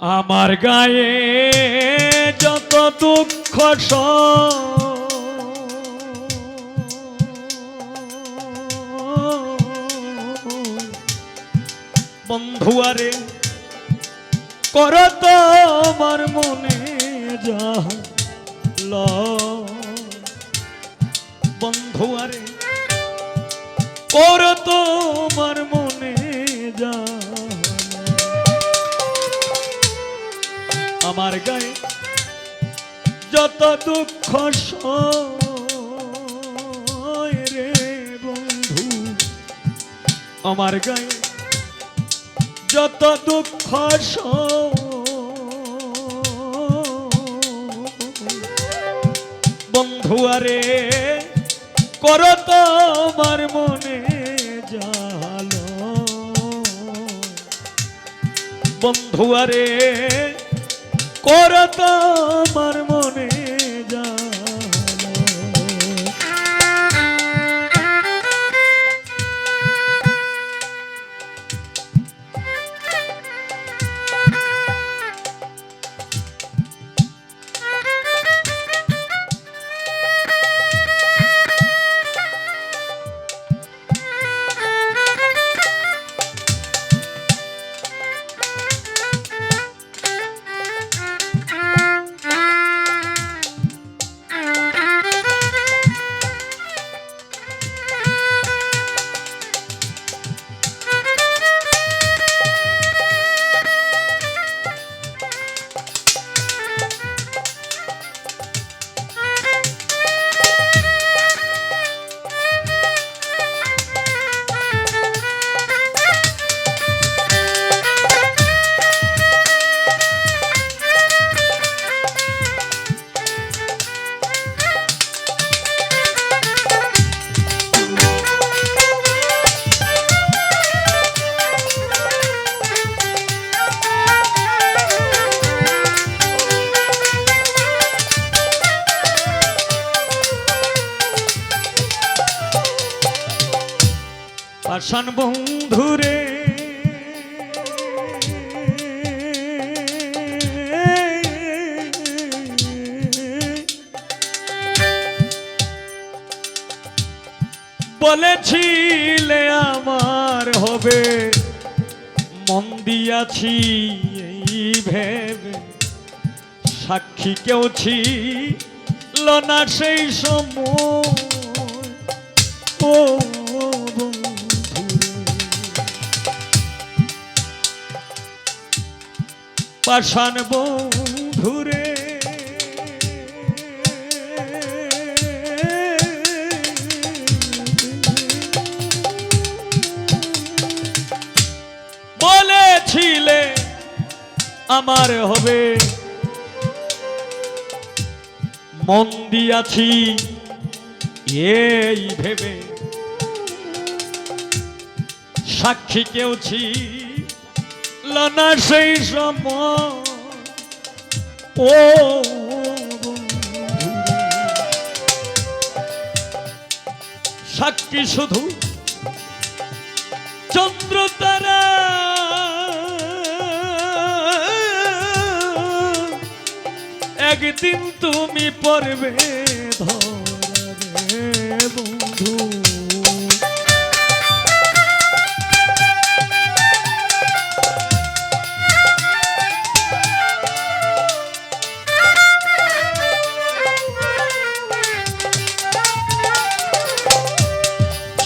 আমার গায়ে যত দুঃখ বন্ধুয়ারে কর তোমার মনে জাল বন্ধুয়ারে কর তোমার মনে জাল আমার গায়ে যত দুঃখ রে বন্ধু আমার গায়ে যত দুঃখ বন্ধুয়ারে কর তোমার মনে জাল বন্ধুয়ারে কর তোমার মনে জাল পাষাণ বন্ধুরে বলেছিলে আমার হবে মন দিয়াছি এই ভেবে সাক্ষী কেউ ছিল না সেই সময় ও পাষাণ বন্ধুরে বলেছিলে আমার হবে মন দিয়াছি এই ভেবে সাক্ষী কেউ ছিল না সেই সময় ও সাক্ষী শুধু চন্দ্র তারা একদিন তুমি পড়বে ধরে বন্ধু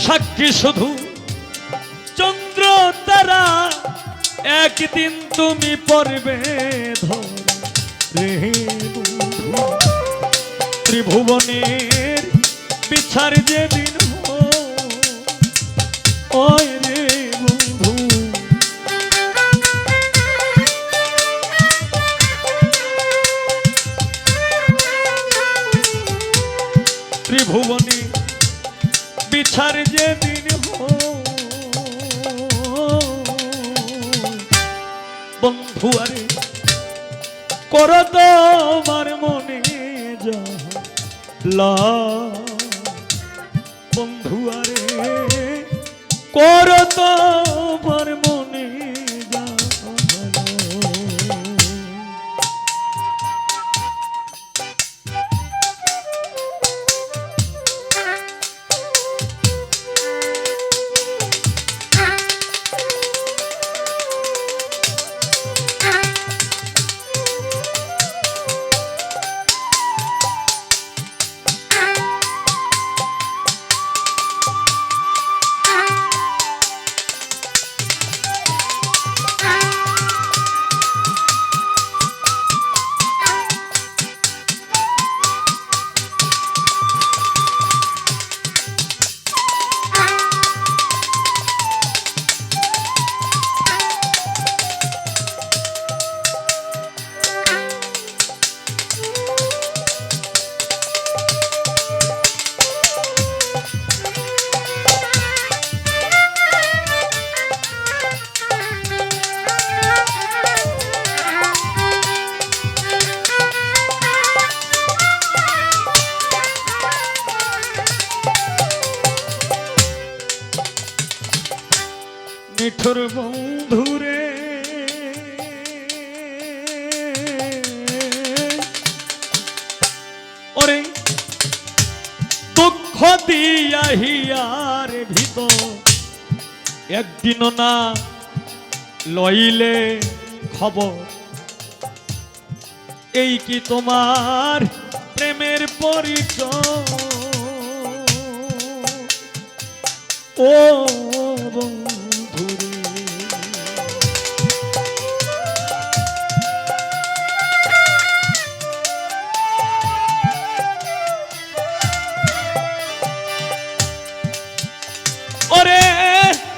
সাক্ষী শুধু চন্দ্র তারা একদিন তুমি পড়বে ধরে বন্ধু ত্রিভুবনের বিচার যেদিন হয় রে বন্ধু ত্রিভুবনে বিচার যেদিন বন্ধুয়ারে কর তোমার মনে জাল বন্ধুয়ারে কর তোমার মনে জাল নিঠুর বন্ধুরে ওরে দুঃখ দিয়া হিয়ার ভিতর একদিনও না লইলে খবর এই কি তোমার প্রেমের পরিচয় ও বন্ধুরে ওরে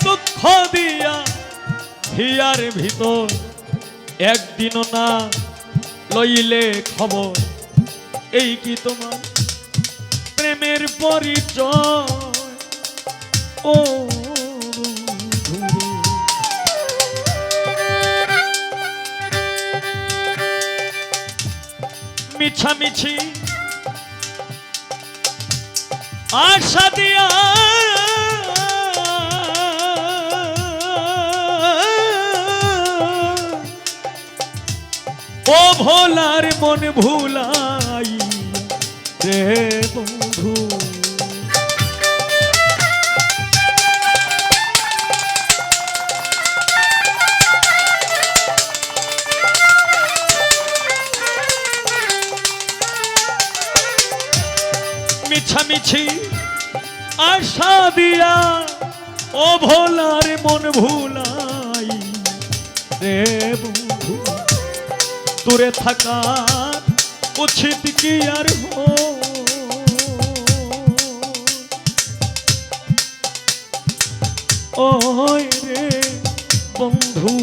দুঃখ দিয়া হিয়ার ভিতর একদিনও না লইলে খবর এই কি তোমার প্রেমের পরিচয় ও বন্ধুরে মিছামিছি আশা দিয়া ও ভোলার মন ভুলাই রে বন্ধু মিছামিছি আশা দিয়া ও ভোলার মন ভুলাই রে বন্ধু দূরে থাকা উচিত কি আর ওই রে বন্ধু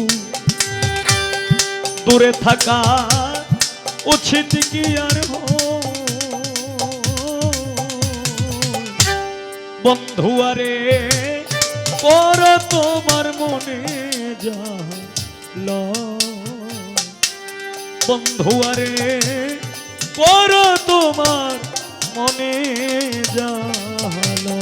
দূরে থাকা উচিত কি আর বন্ধু আরে কর তোমার মনে যা বন্ধু আরে কর তোমার মনে জালো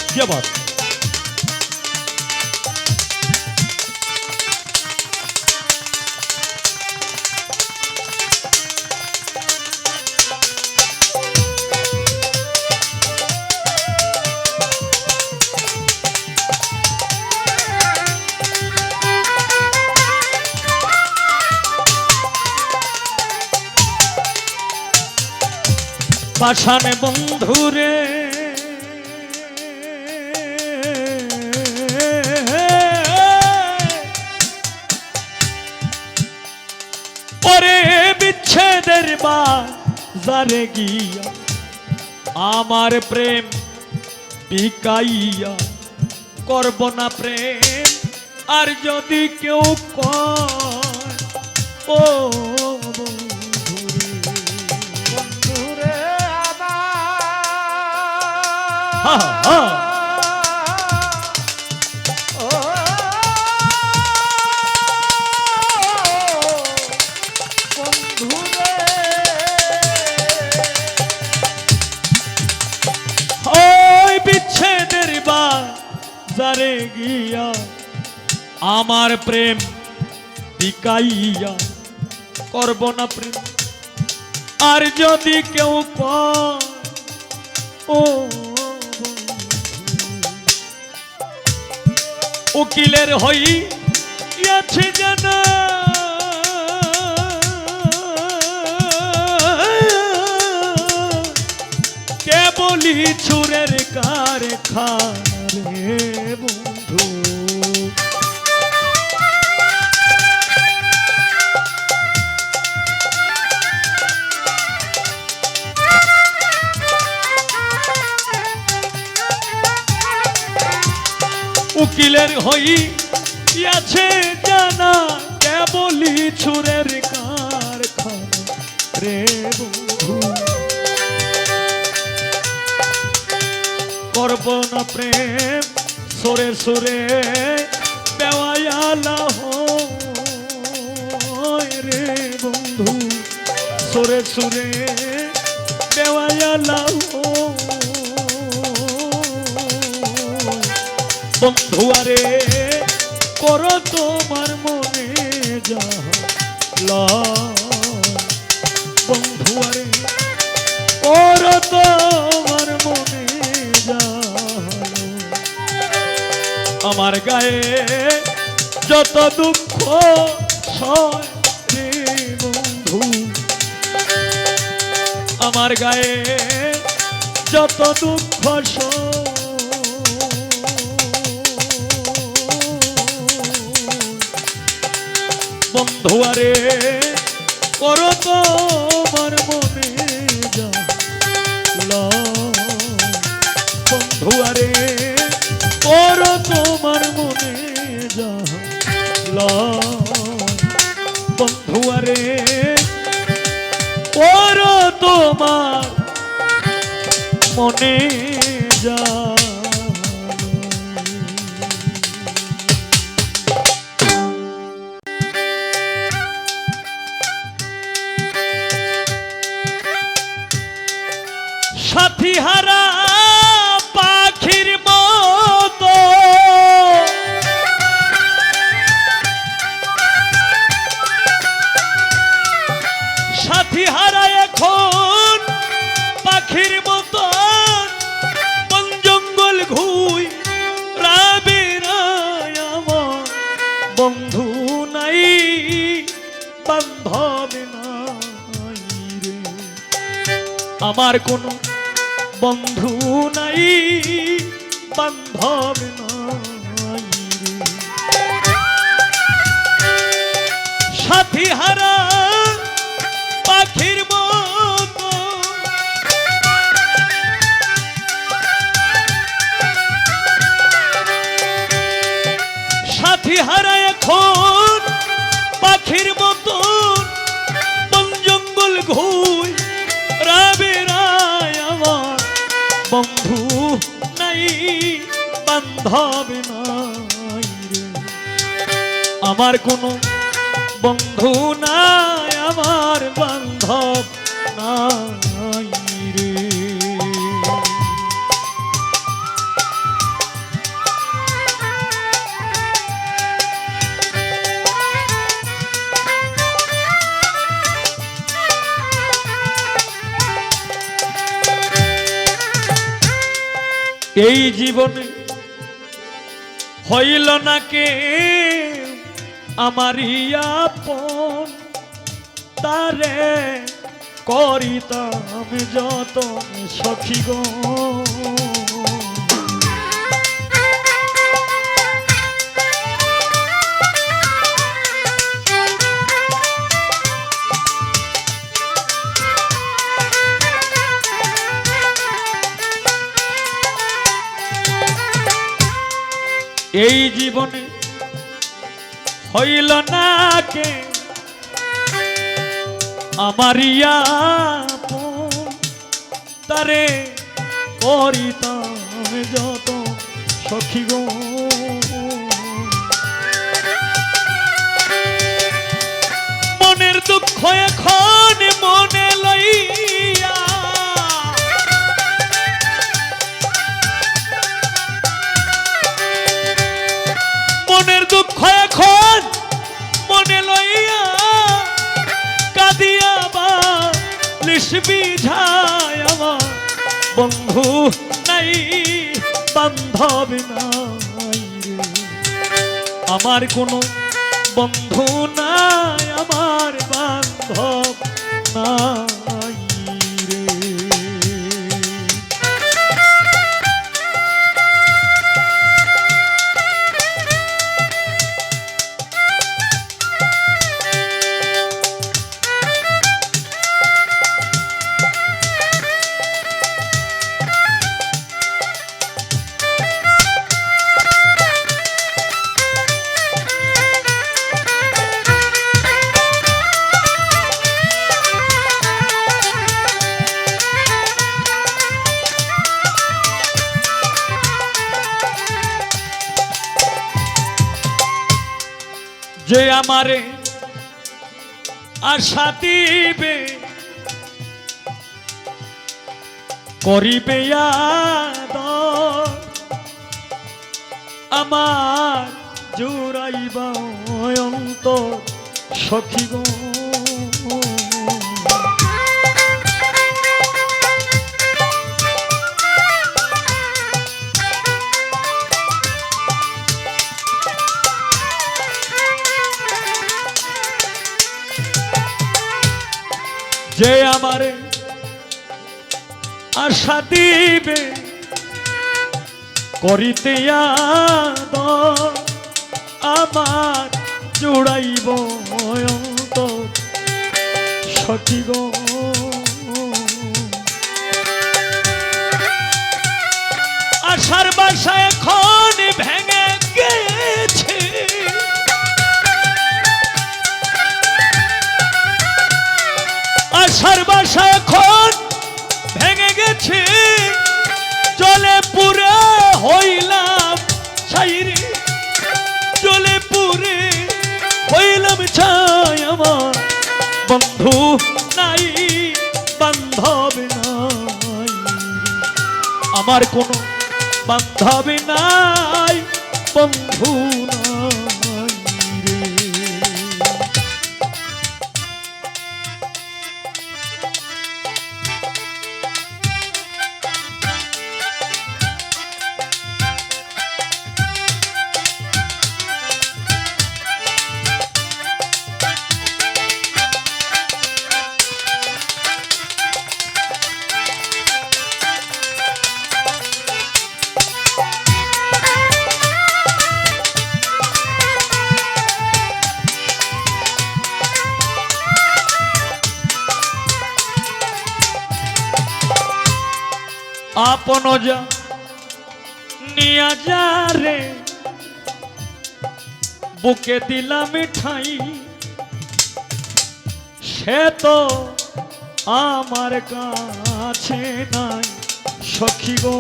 क्या बात পাশানে বন্ধুরে ওরে বিচ্ছেদের বাজারে গিয়া আমার প্রেম বিকাইয়া করব না প্রেম আর যদি কেউ কয় ও বন্ধুরে আমার বাজারে গিয়া আমার প্রেম বিকাইয়া করব না প্রেম আর যদি কেউ কয় ও উকিলের হইয়াছে জানা কে বলি ছুরের কারখানা রে বন্ধু উকিলের হইয়াছে জানা কেবলি ছুরের কারখানা রে বন্ধু প্রেম সুরে সুরে বেওয়ালা হয় রে বন্ধু, সুরে সুরে বেওয়ালা বন্ধু আরে করো তোমার মনে যাহা বন্ধু আরে করো তোমার মনে যাহা আমার গায়ে যত দুঃখ সয় রে বন্ধু, আমার গায়ে যত দুঃখ সয় বন্ধু আরে করো তোমার মনে যাহা বন্ধু আরে করো তোমার মনে যাহা বন্ধু আরে করো তোমার মনে যাহা। সাথী হারা পাখির মতো সাথী হারা এখন পাখির মতো বন জঙ্গল ঘুই রাবে আমার বন্ধু নাই বান্ধব নাই রে, আমার কোনো বন্ধু নাই বান্ধব নাই রে, সাথী হারা পাখির মতো সাথী হারা এখন পাখির মতো বন জঙ্গল ঘুই রাবে আমার বন্ধু নাই বান্ধব নাই রে, আমার কোনো বন্ধু নাই আমার বান্ধব নাই রে। এই জীবনে হইল না কে আমারই আপন, তারে করিতাম যতন সখী গো, এই জীবনে হইল না কে আমারই আপন, তারে করিতাম যত সখী গো, মনের দুঃখ এখন মনে লইয়া মনের দুঃখ এখন মনে লইয়া কাঁদিয়া বা লিসবি ঝায় আমার বন্ধু নাই বান্ধব নাই রে, আমার কোনো বন্ধু নাই আমার বান্ধব নাই রে। যে আমারে আশা দিবে করিবে আদর আমার জুড়াইবা অন্তর সখী গো যে আমারে আশা দিবে করিতে আদর আমার জুড়াইব অন্তর সখী গো আশার বাসা এখন ভেঙে গেছে আশার বাসা এখন ভেঙে গেছে জলে পুরে হইলাম ছাইরে জলে পুরে হইলাম ছাই আমার বন্ধু নাই বান্ধব নাই আমার কোনো বান্ধব নাই বন্ধু নাই রে আপন যা নিয়া যা রে বুকে দিলাম ঠাই সে তো আমার কাছে নাই সখী গো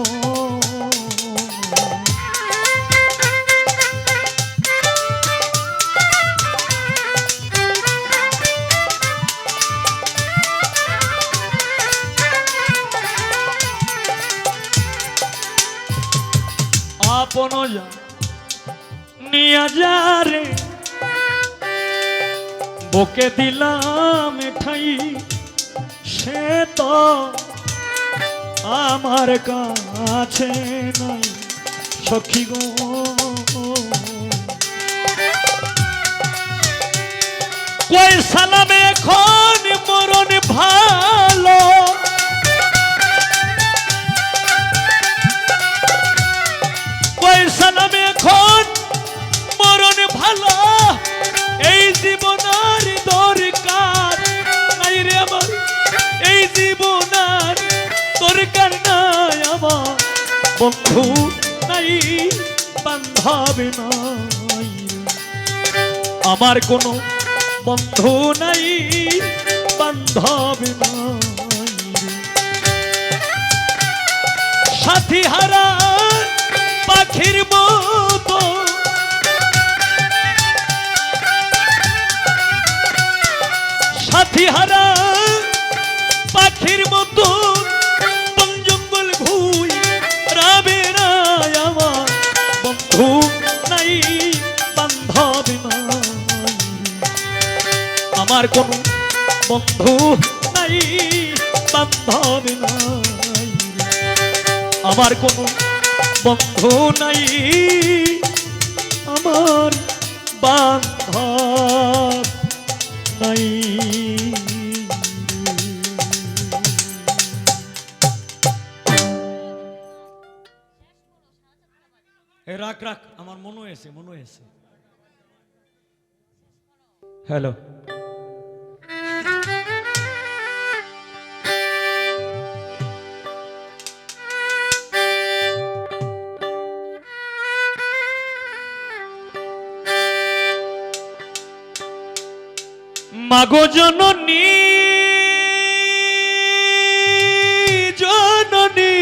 আপন যা নিয়া যা রে বুকে দিলাম ঠাই সে তো আমার কাছে নাই সখী গো কই সালামে এখন মরণ ভালো সালামে এখন মরণ ভালো এই জীবনার দরকার নাই রে আমার এই জীবনার দরকার নাই আমার বন্ধু নাই বান্ধব নাই আমার কোনো বন্ধু নাই বান্ধব নাই সাথী হারা পাখির মতো সাথী হারা পাখির মতো বন জঙ্গল ঘুই রাবে রায় আমার বন্ধু নাই বান্ধব নাই আমার কোনো বন্ধু নাই বান্ধব নাই আমার কোনো বন্ধু নাই আমার বান্ধব নাই রাখ রাখ আমার মনে হয়েছে হ্যালো মাগো জননী জননী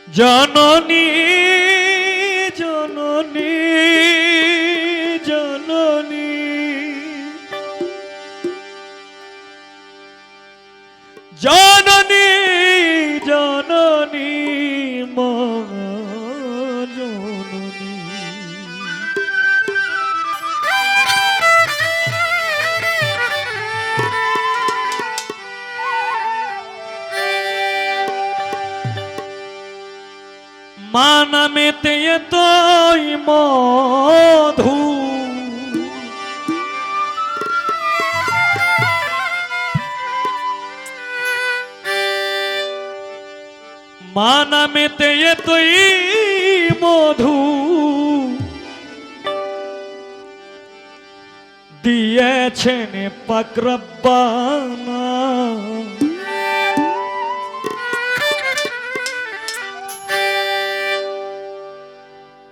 জননী জননী জননী মা জননী মা নামেতে এতই মধু মা নামেতে এতই মধু দিয়েছেন পাক রব্বানা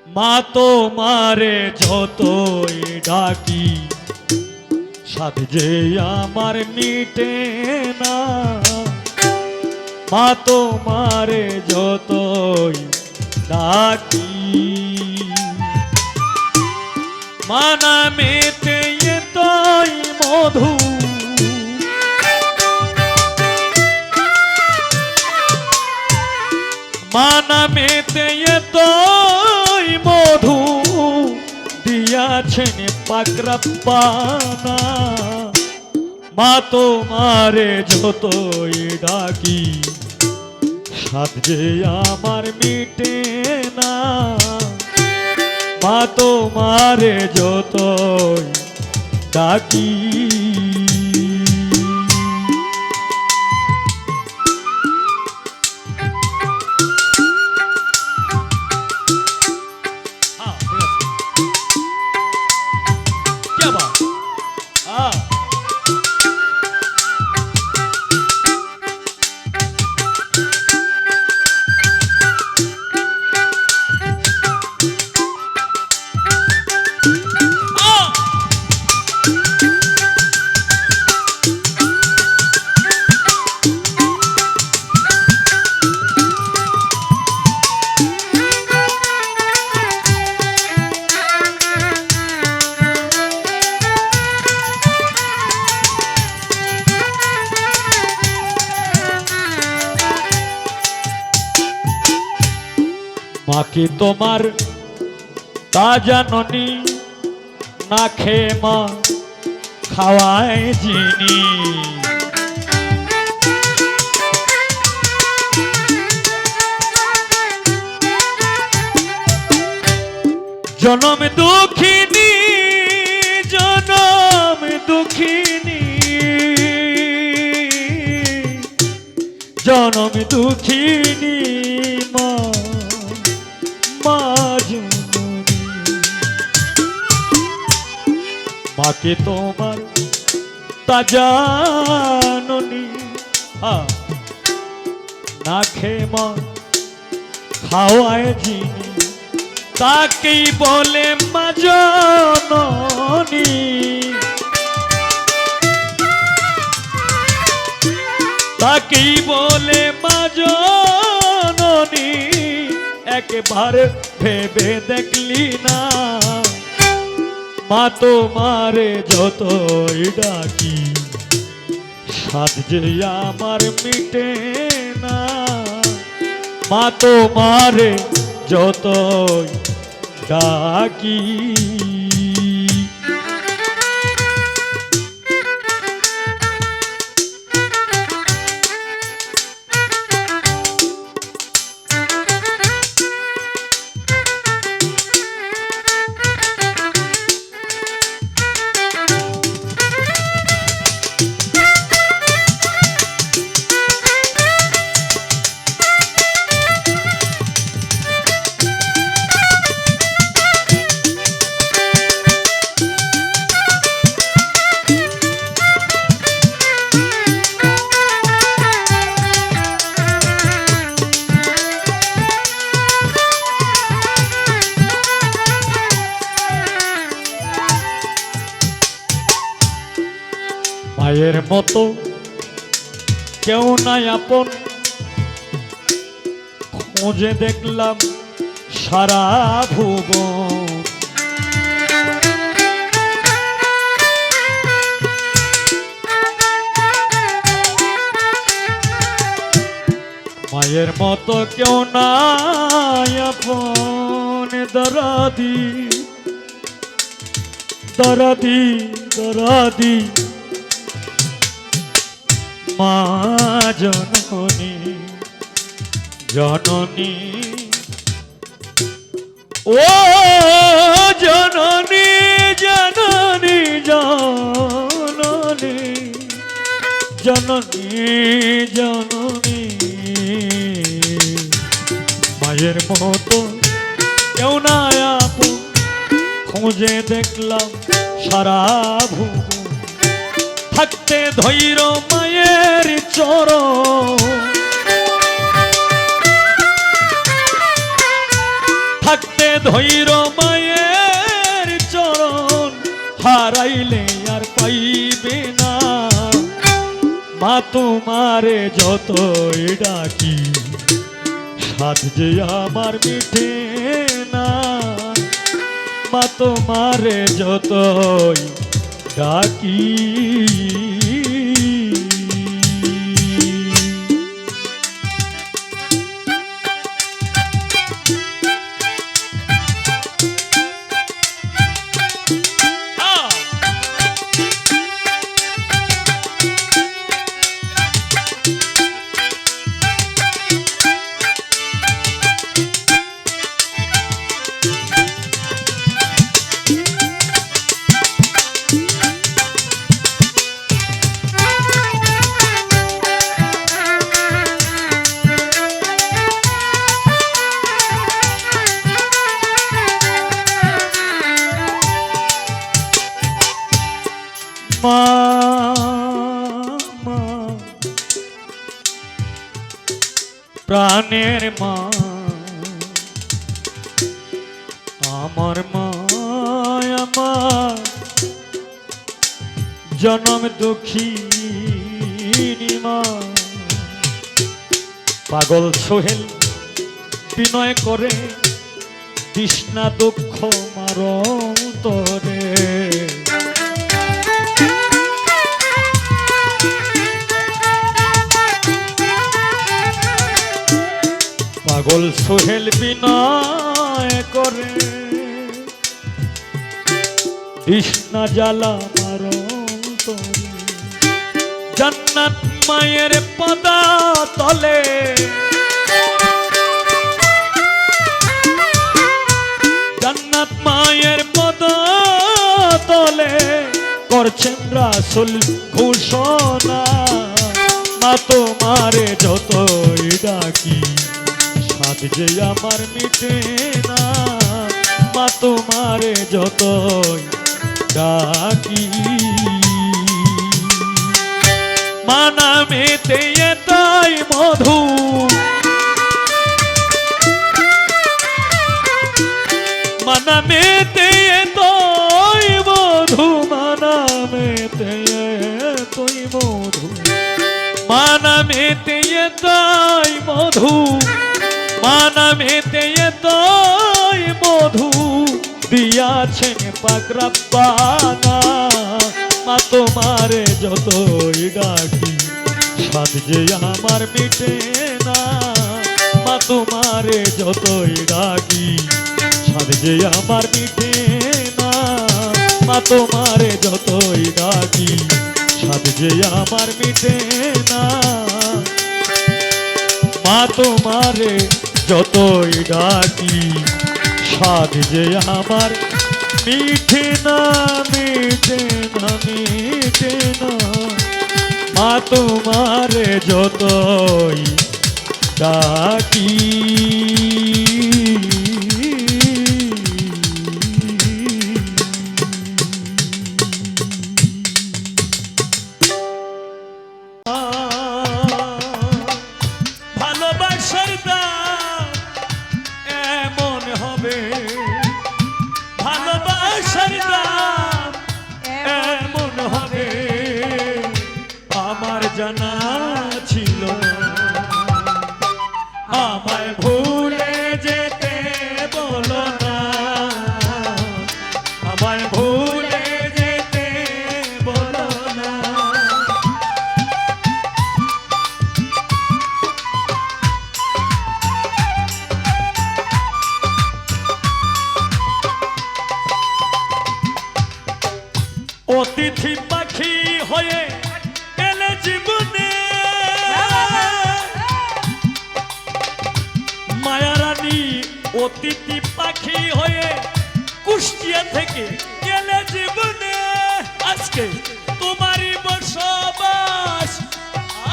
মা তোমারে যতই ডাকি সাধ যে আমার মিটে না মা তোমারে যতই ডাকি মা নামেতে এতই মধু মা নামেতে এতই মধু দিয়াছেন পাক রব্বানা মা তোমারে যতই ডাকি সাধ যে আমার মিটে না মা তোমারে যতই ডাকি মা কি তোমার তা জাননি না খেয়ে মা খাওয়ায় যিনি জনম দুঃখিনী জনম দুঃখিনী জনম দুঃখিনী মা মা জননী মাকে তোমার তা জাননি না খেয়ে মা খাওয়ায় যিনি তাকেই বলে মা জননী তাকেই বলে মা জননী একবার ভেবে দেখলি না মা তোমারে যতই ডাকি সাধ যে আমার মিটে না মা তোমারে যতই ডাকি মায়ের মতো কেউ নাই আপন খুঁজে দেখলাম সারা ভুবন মায়ের মতো কেউ নাই আপন দরদি দরদি দরদি মা জননী জননী ও জননী জননী জননী জননী জননী মায়ের মতো কেউ না আপন খুঁজে দেখলাম সারা ভুবন থাকতে ধৈর্য মায়ের চরণ থাকতে ধৈর্য মায়ের চরণ হারাইলে আর পাইবে না মা তোমারে যতই ডাকি সাধ যে আমার মিঠে না মা তোমারে যতই ডাকি মা মা প্রাণের মা আমার মা আমার জনম দুঃখিনী মা পাগল সোহেল বিনয় করে তৃষ্ণা দুঃখ মার তরে পাগল সোহেল বিনয় করে তৃষ্ণা জ্বালা মার তরে জান্নাত মায়ের পদা তলে জান্নাত মায়ের পদা তলে করছেন রাসূল ঘোষণা মা তোমারে যতই ডাকি সাধ যে আমার মিটে না মা তোমারে যতই ডাকি মা নামেতে তাই মধু মা নামেতে তাই মধু মা নামেতে তুই মধু মা নামেতে তাই মধু মা নামেতে তাই মধু দিয়াছেন পাক রব্বানা মা তোমারে যতই ডাকি সাধ যে আমার মিটে না মা তোমারে যতই ডাকি সাধ যে আমার মিটে না মা তোমারে যতই ডাকি সাধ যে আমার মিটে না মা তোমারে যতই ডাকি সাধ যে আমার মিঠে না মিঠে না মিঠে না মা তোমারে যতই ডাকি ভালোবাসার দাম এমন হবে ভালোবাসার দাম এমন হবে আমার জানা ছিল আমায় ভুলে যেতে বলো না আমায় ভুলে যেতে বলো না অতিথি পাখি হয়ে এলে জীবনে মায়ারানী অতিথি পাখি হয়ে কুষ্টিয়া থেকে গেলে জীবনে আজকে তোমারই বসবাস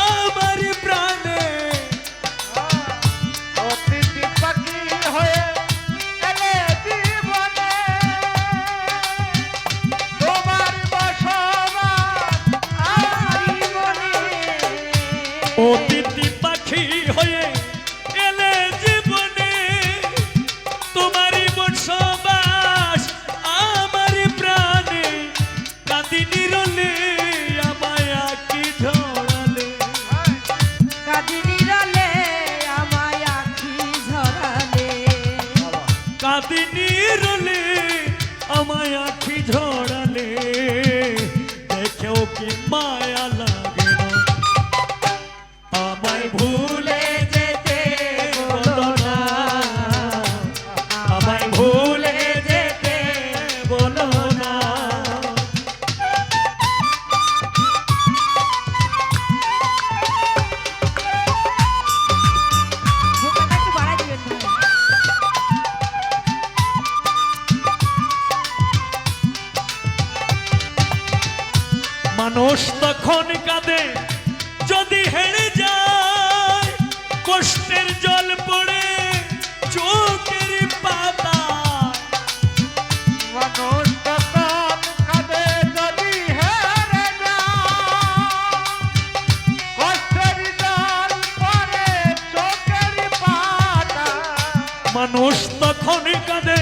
আমারই প্রাণে অতিথি পাখি হয়ে এলে জীবনে তোমার বসবাস আমারই মনে অতিথি পাখি হয়ে এলে জীবনে তোমারই বসবাস আমারই প্রাণে কাঁদিনি রলে আমায় আঁকি ঝরালে কাঁদিনি রলে আমায় আঁখি ঝরালে কাঁদিনি রলে আমায় আঁখি ঝরালে দেখেও কি মায়া লাগে না আমায় ভুলে যেতে বলো না আমায় ভুলে যেতে বলো না ভোকাটা একটু বাড়াই দিবেন ভাই। মানুষ তখন কাঁদে যদি হেরে যায় কষ্টের জল পড়ে চোখের পাতা মানুষ তখন কাঁদে যদি হেরে যায় কষ্টের জল পড়ে চোখের পাতা মানুষ তখন কাঁদে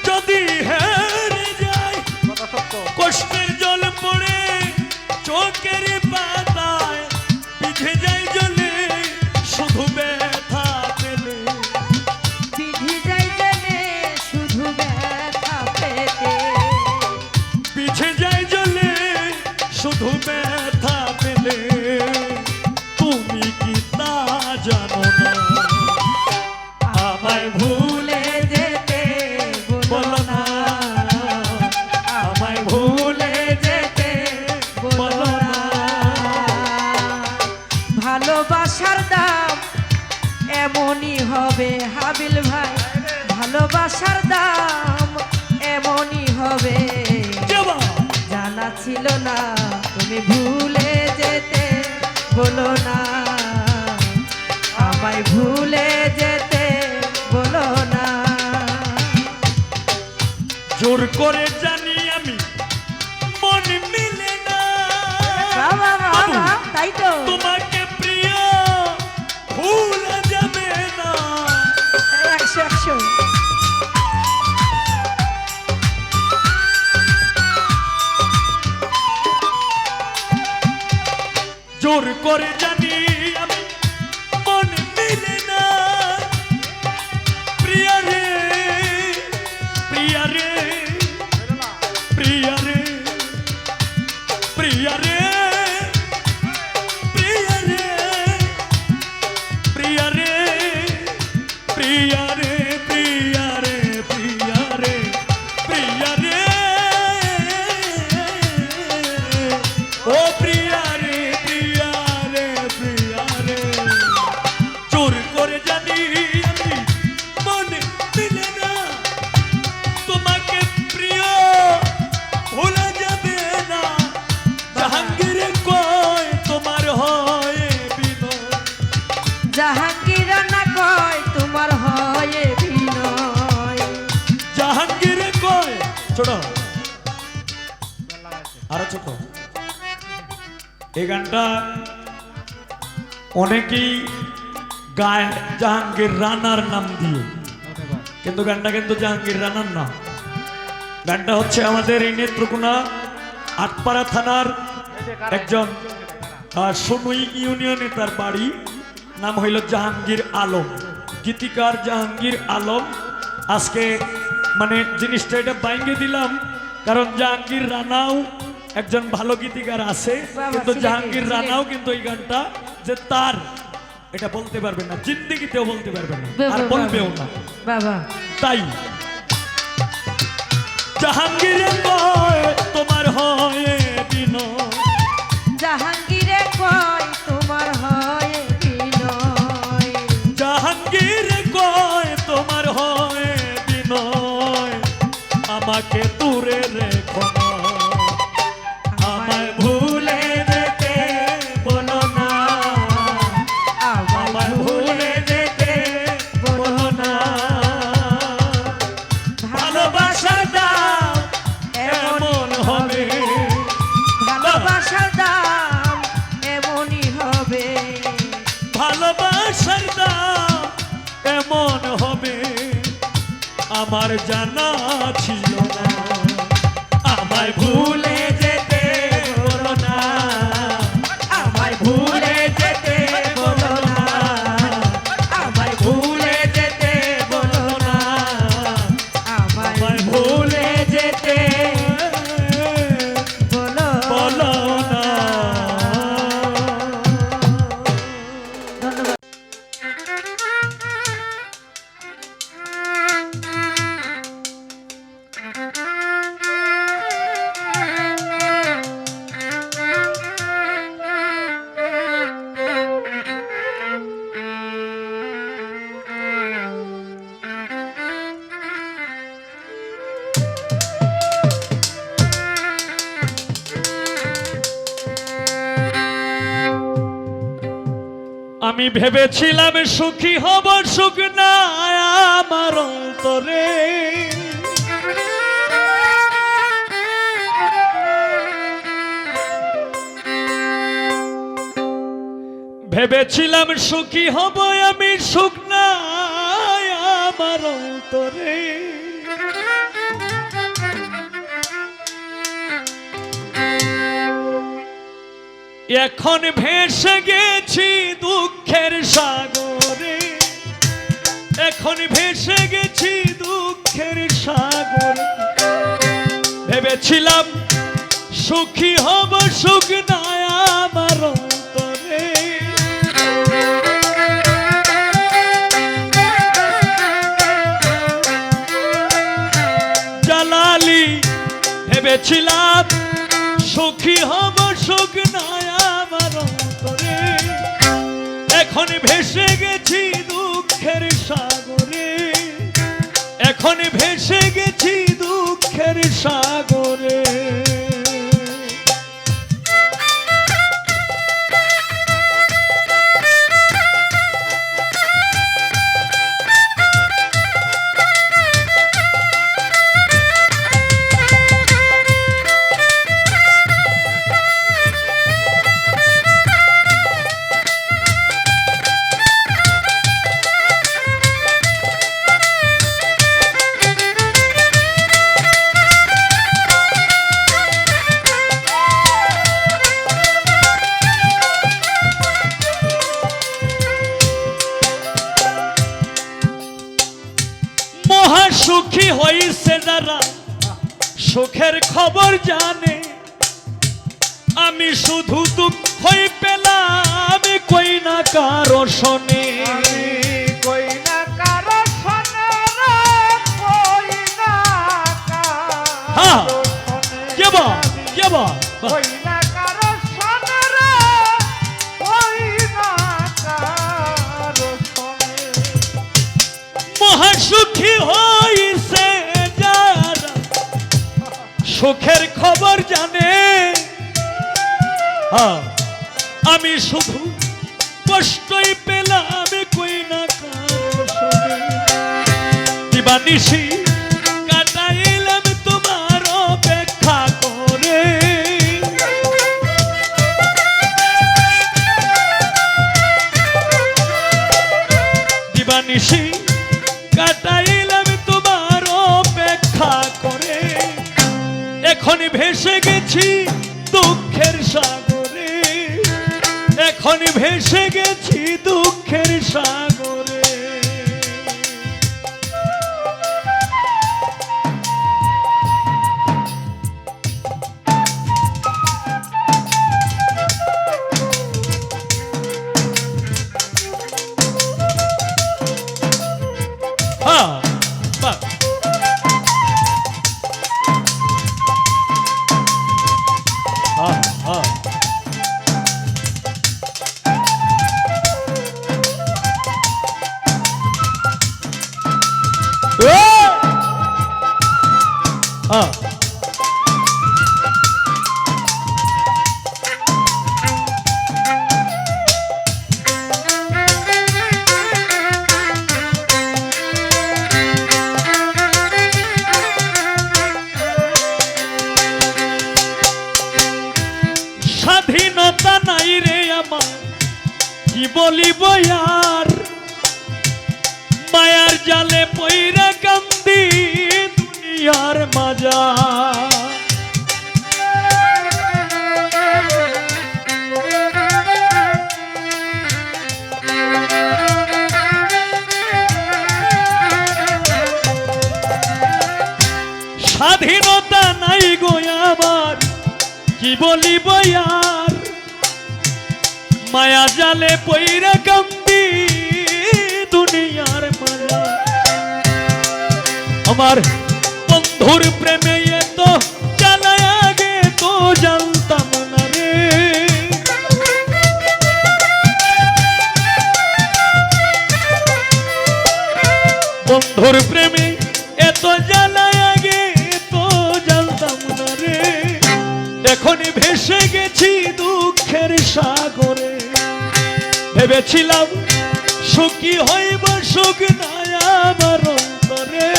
যদি হেরে যায় কথা সত্য কষ্টের জল পড়ে চোখের পাতায় বিঝে যায় জলে শুধু ব্যথা পেলে বিধি যাই জেনে শুধু ব্যথা পেতে বিঝে যায় জলে শুধু ব্যথা পেলে তুমি কি তা জানো না আমায় ভুলে যেতে বলো না আমায় ভুলে যেতে বলো না ভালোবাসার দাম এমনই হবে হাবিল ভাই ভালোবাসার দাম এমনই হবে যাবা জানা ছিল না তুমি ভুলে যেতে বলো না আমায় ভুলে যেতে বলো না জোর করে জানি আমি মন মিলে না বাবা বাবা তাই তো তোমাকে প্রিয় ভুলা যাবে না 100 জোর করে জানি আমি মন মিলে না প্রিয়া রে প্রিয়া রে প্রিয়া রে প্রিয়া রে প্রিয়া রে প্রিয়া রে প্রিয়া রে প্রিয়া রে প্রিয়া রে প্রিয়া রে ও প্রিয়া রে প্রিয়া রে প্রিয়া রে জোর করে জানি আমি মনে মিলে না তোমাকে প্রিয় ভোলা যাবে না জাহাঙ্গীর কয় তোমার হয় বিনয় জাহাঙ্গীর না কয় তোমার হয় বিনয় জাহাঙ্গীর কয় ছোট আরো ছোট এই গানটা অনেকেই গায় জাহাঙ্গীর রানার নাম দিয়ে কিন্তু গানটা কিন্তু জাহাঙ্গীর রানার না গানটা হচ্ছে আমাদের এই নেত্রকোনা আটপাড়া থানার একজন সনুই ইউনিয়নে তার বাড়ি নাম হইল জাহাঙ্গীর আলম গীতিকার জাহাঙ্গীর আলম আজকে মানে জিনিসটা এটা বাইঙ্গে দিলাম কারণ জাহাঙ্গীর রানাও একজন ভালো গীতিকার আছে কিন্তু জাহাঙ্গীর রানাও কিন্তু এই গানটা যে তার এটা বলতে পারবে না জিন্দেগিতেও বলতে পারবে না আর বলবেও না বাবা তাই জাহাঙ্গীরে কয় তোমার হয় বিনয়, জাহাঙ্গীরে কয় তোমার হয় বিনয়, জাহাঙ্গীরে কয় তোমার হয় বিনয়, আমাকে দূরে রেখো না, আমায় ভুলে যেতে বলো না, আমায় ভুলে যেতে বলো না। ভালোবাসার দাম এমন হবে, ভালোবাসার দাম এমনই হবে, ভালোবাসার দাম এমন হবে, আমার জানা ছিল না, আমায় ভুলে যেতে বলো না, আমায় ভুলে যেতে বলো না, আমায় ভুলে যেতে বলো না, আমায় ভুলে যেতে বলো বলো না। ধন্যবাদ। আমি ভেবেছিলাম সুখী হব, সুখ নাই আমার অন্তরে, ভেবেছিলাম সুখী হব আমি, সুখ নাই আমার অন্তরে, এখন ভেসে গেছি দুঃখের সাগরে, এখন ভেসে গেছি দুঃখের সাগরে, ভেবেছিলাম সুখী হব, সুখ নাই আমার অন্তরে, জালালি ভেবেছিলাম সুখী হব, সুখ নাই আমার অন্তরে, এখন ভেসে গেছি দুঃখের সাগরে, এখন ভেসে গেছি দুঃখের সাগরে। সুখী হইছে যারা সুখের খবর জানে, আমি শুধু দুঃখই পেলাম কই না কারো শোনে, কই না কারো শোনে রে, কই না হ্যাঁ কারো শোনে, কেবা কেবা কই না কারো শোনে রে, কই না কারো শোনে। মহাসুখী হইছে যারা সুখের খবর জানে, আমি শুধু কষ্টই পেলাম কই না কারো শোনে, দিবানিশি কাটাইলাম তোমার অপেক্ষা করে, দিবানিশি কাটাইলাম তোমার অপেক্ষা করে, এখন ভেসে গেছি দুঃখের সাগরে, এখন ভেসে গেছি দুঃখের সাগরে। হ্যাঁ, বাহ। স্বাধীনতা নাই রে আমার, কি বলিব আর, মায়ার জালে পইরা কান্দি দুনিয়ার মাজা। স্বাধীনতা নাই গো আমার, কি বলিব আর, মায়া জালে পইরা কান্দি দুনিয়ার মায়া। আমার বন্ধুর প্রেমে এত জ্বালায় আগে তো জানতাম না রে, বন্ধুর প্রেমে এত জ্বালায় আগে তো জানতাম না রে। এখনই ভেসে গেছি দুঃখের সাগরে, ভেবেছিলাম সুখী হইব, সুখ নাই আমার অন্তরে।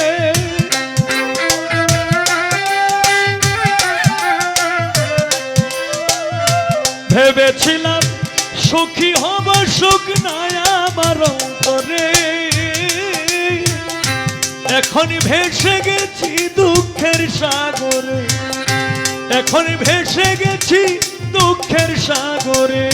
ভেবেছিলাম সুখী হব, সুখ নাই আমার অন্তরে। এখন ভেসে গেছি দুঃখের সাগরে, এখন ভেসে গেছি দুঃখের সাগরে।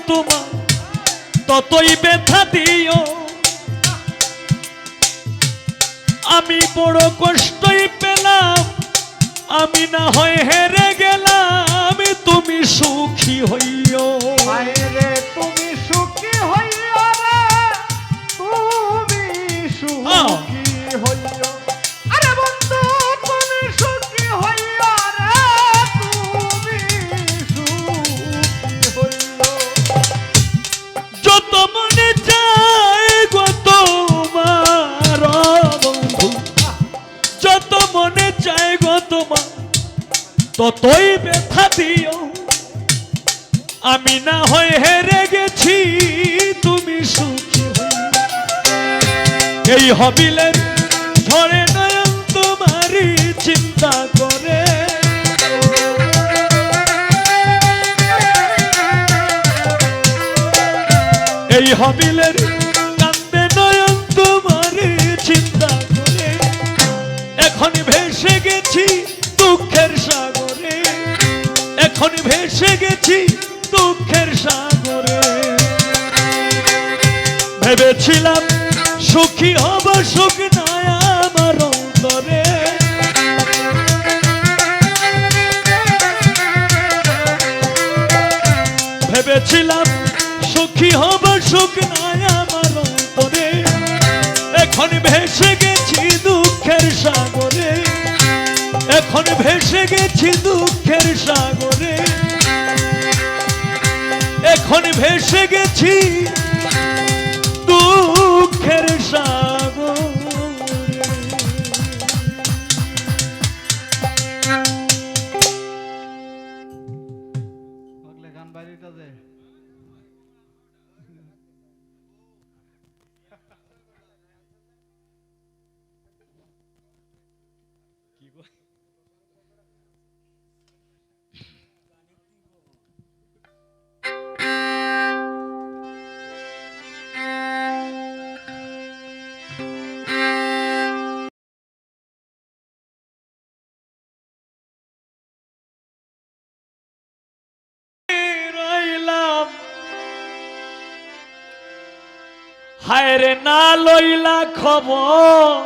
তোমার ততই ব্যথা দিও, আমি বড় কষ্টই পেলাম, আমি না হয় হেরে গেলাম, তুমি সুখী হইও। রে তুমি সুখী হইও রে, তুমি সুখী হইও। আরে বন্ধু তুমি সুখী হইও রে, তুমি সুখী হইও। যত মনে চায় গো তোমার বন্ধু, যত মনে চায় গো তোমার ততই ব্যথা দিও, আমি না হয় হেরে গেছি, তুমি সুখী হইও। এই হবিলের ঝরে নয়ন তোমারই চিন্তা করে, এই হবিলের কান্দে নয়ন তোমারই চিন্তা করে। এখন ভেসে গেছি দুঃখের সাগরে, এখন ভেসে গেছি দুঃখের সাগরে। ভেবেছিলাম সুখী হব, সুখ নাই আমার অন্তরে। ভেবেছিলাম সুখী হব, সুখ নাই আমার অন্তরে। এখন ভেসে গেছি দুঃখের সাগরে, এখন ভেসে গেছি দুঃখের সাগরে, এখন ভেসে গেছি দুঃখের সাগরে। গান বাইরেটা যে হায় আরে না লইলা খবর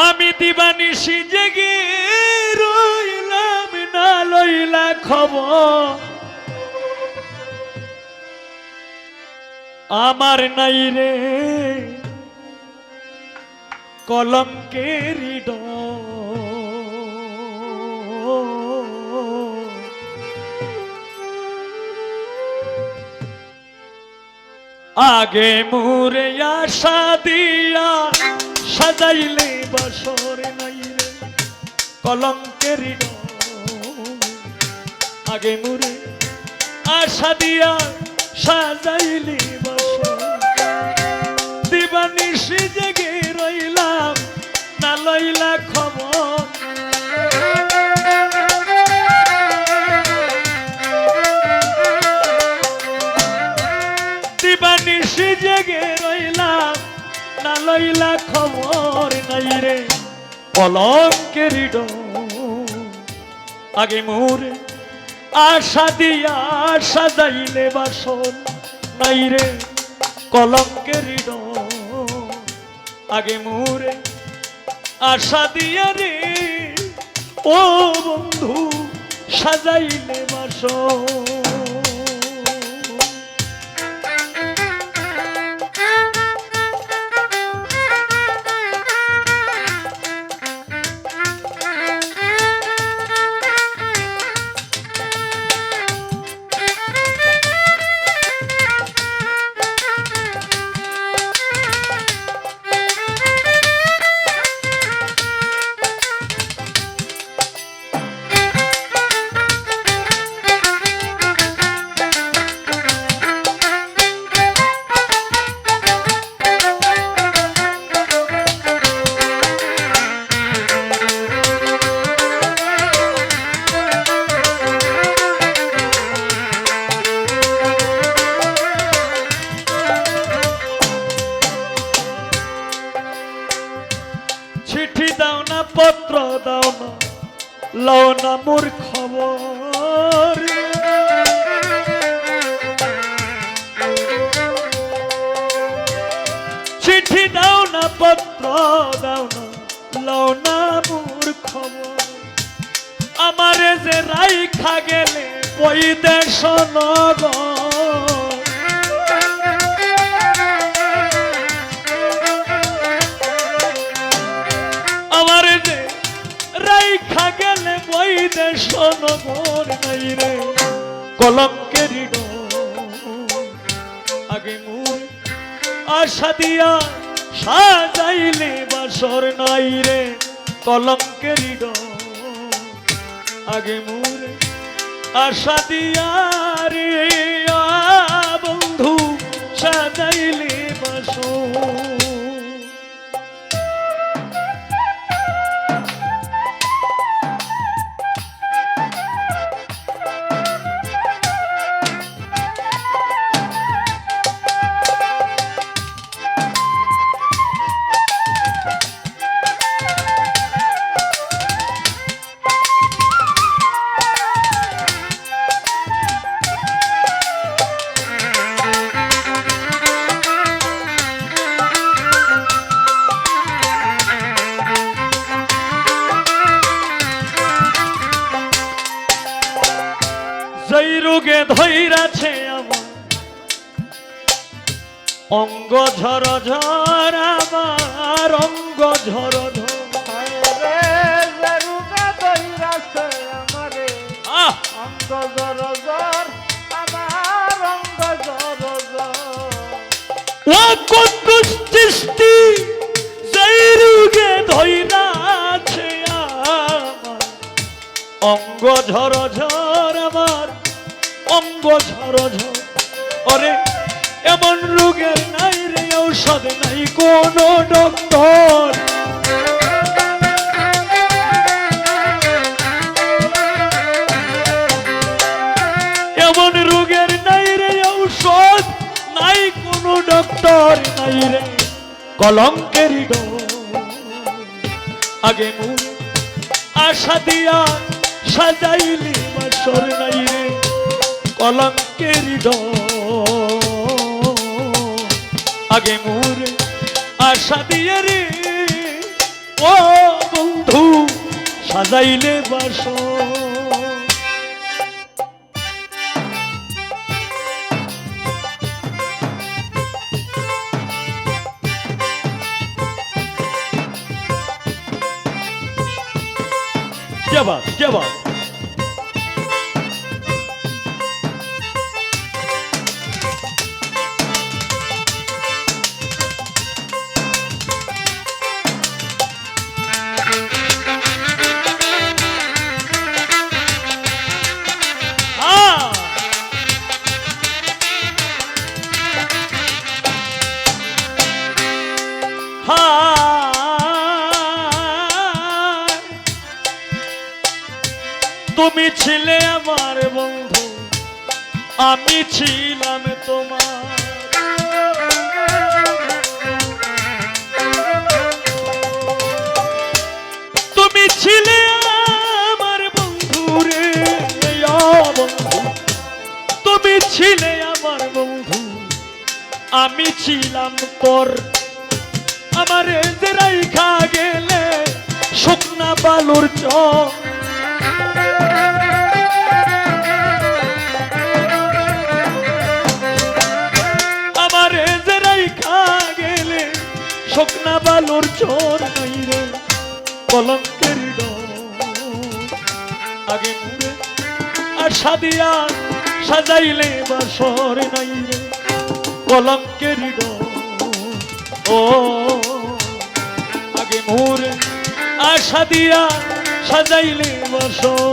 আমি দিবানিশি জেগে রইলাম না লইলা খবর আমার নাই রে কলঙ্কের আগে মুরে আশা দিয়া সাজাইলে বাসর নাই রে কলঙ্কের আগে মুরে আশা দিয়া সাজাইলে বাসর দিবানিশি জেগে রইলাম না লইলা খবর দিবানিশি জেগে রইলাম না লইলা খবর নাই রে কলঙ্কের আগে মোরে আশা দিয়া সাজাইলে বাসন নাই রে কলঙ্কের আগে মোরে আশা দিয়া রে ও বন্ধু সাজাইলে বাসন চিঠি দাও না পত্র দাও না লও না মোর খবর চিঠি দাও না পত্র দাও না লও না মোর খবর আমারে যে রাইখা গেলে ওই দেশ নগর রাইখা গেলে বই দেশ নগর নাই রে কলঙ্কের আগে মোর আশা দিয়া সাজাইলে বাসর নাই রে কলঙ্কের আগে মোর আশা দিয়া রে বন্ধু সাজাইলে বাসর যেই রোগে ধৈরাছে আমার অঙ্গ ঝর ঝর আমার অঙ্গ ঝর ঝর অঙ্গ জর জর আমার অঙ্গ জর ও কুদ্দুস চিশতি যেই রোগে ধৈরাছে আমার অঙ্গ ঝর ঝর আমার অঙ্গ ঝর ঝর ওরে এমন রোগের নাই রে ঔষধ নাই কোনো ডক্টর এমন রোগের নাই রে ঔষধ নাই কোনো ডক্টর নাই রে কলঙ্কের আগে মোর আশা দিয়া সাজাইলি বাসর নাই রে কলঙ্কের আগে মোরে আশা দিয়ে রে ও বন্ধু সাজাইলে বাসর। क्या बात क्या बात हाँ তুমি ছিলে আমার বন্ধু আমি ছিলাম তোমার তুমি ছিলে আমার বন্ধু রে বন্ধু তুমি ছিলে আমার বন্ধু আমি ছিলাম তোর আমার রাইখা গেলে শুকনা বালুর চর শুকনা বালুর চোর নাই রে কলঙ্কের আগে মুরে আশা দিয়া সাজাইলে বাসর নাই রে কলঙ্কের ও আগে মুরে আশা দিয়া সাজাইলে বাসর।